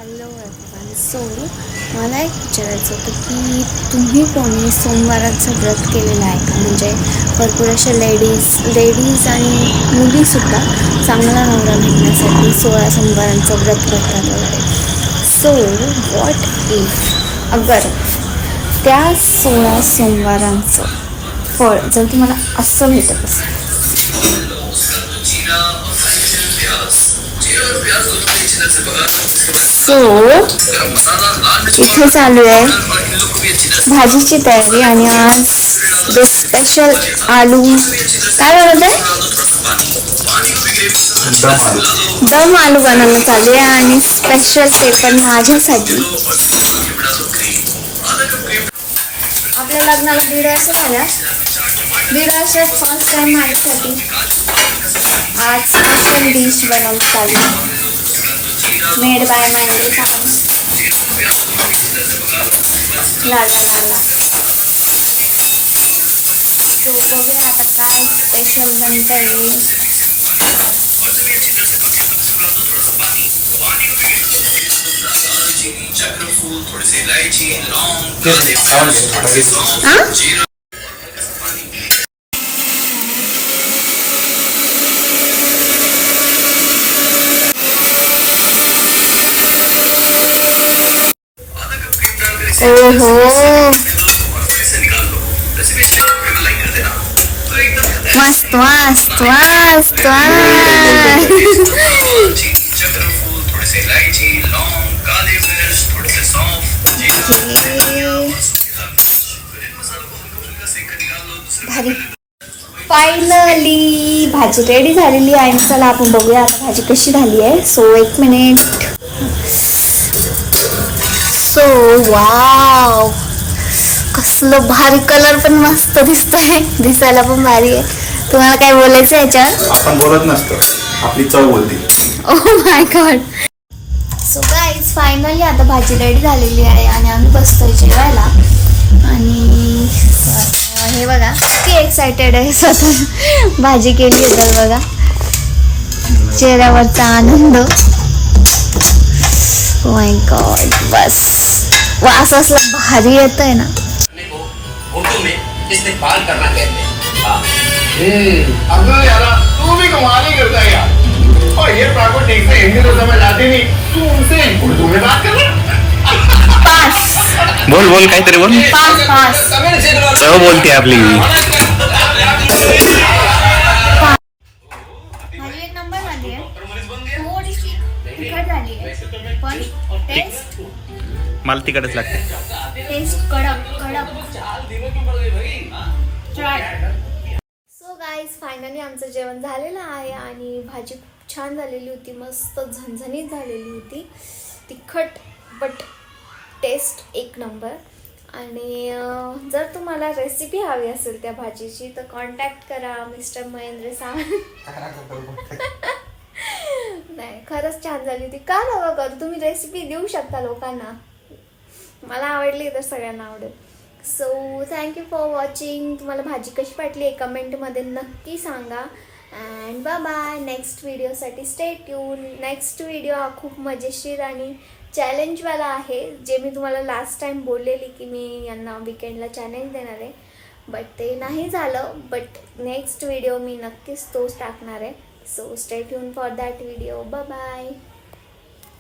Hello everyone. So मला एक विचारायचं होतं की तुम्ही कोणी सोमवाराचं व्रत केलेलं आहे का? म्हणजे भरपूर अशा लेडीज आणि मुलीसुद्धा चांगला नवरा भेटण्यासाठी 16 सोमवारांचं व्रत करतात वगैरे. सो व्हॉट इफ अगर त्या 16 सोमवारांचं फळ जर तुम्हाला असं भेटत असेल. सो इथे चालू आहे भाजीची तयारी आणि आज स्पेशल आलू काय बनवत आहे, दम आलू बनवणं चालू आहे आणि स्पेशल ते पण माझ्यासाठी. आपल्या लग्नाला 1.5 वर्ष झाल्या. 1.5 वर्षात फर्स्ट टाइम माझ्यासाठी आज स्पेशल डिश बनवून चालू आहे. Made by Mahendra Sawant. लागला तो बघूया आता काय स्पेशल बनत आहे. ओहो मस्त मस्त मस्त. भारी. फायनली भाजी रेडी झालेली आहे. चला आपण बघूया आता भाजी कशी झाली आहे. So 1 minute. सो वाव, कसलं भारी. कलर पण मस्त दिसतोय, दिसायला पण भारी आहे. तुम्हाला काय बोलायचं याच्यावर? आपण बोलत नसतो, आपली चव बोलते. Oh my God. So guys finally आता भाजी रेडी झालेली आहे आणि आम्ही बसतोय जेवायला. आणि हे बघा किती एक्सायटेड आहे स्वतः भाजी केली आहे तर बघा चेहऱ्यावरचा आनंद. Oh my God. बस वास असला भारी येतोय ना. अगर यार तू भी कमाल ही करता है यार. और ये प्राको ठीक से हिंदी तो समझ आती नहीं, तू उनसे उर्दू में बात कर रहा. पास बोल काहीतरी बोल. पास पास चव बोलते आपली. माझी 1 नंबर झाली आहे. थोडीशी तिखट झाली आहे पण टेस्ट मला तिकडच लागते. टेस्ट कडक ट्राय. सो गाईज फायनली आमचं जेवण झालेलं आहे आणि भाजी खूप छान झालेली होती. मस्त झणझणीत झालेली होती. तिखट बट टेस्ट 1 नंबर. आणि जर तुम्हाला रेसिपी हवी असेल त्या भाजीची तर कॉन्टॅक्ट करा मिस्टर महेंद्र सावंत. नाही खरंच छान झाली होती. का नका करू, तुम्ही रेसिपी देऊ शकता लोकांना. मला आवडली तर सगळ्यांना आवडेल. So thank you for watching. तुम्हाला भाजी कशी वाटली आहे कमेंटमध्ये नक्की सांगा. And bye bye. नेक्स्ट व्हिडिओसाठी स्टे ट्यून. नेक्स्ट व्हिडिओ हा खूप मजेशीर आणि चॅलेंजवाला आहे. जे मी तुम्हाला लास्ट टाईम बोललेली की मी यांना विकेंडला चॅलेंज देणार आहे बट ते नाही झालं. बट नेक्स्ट व्हिडिओ मी नक्कीच तोच टाकणार आहे. So stay tune for that video. Bye bye.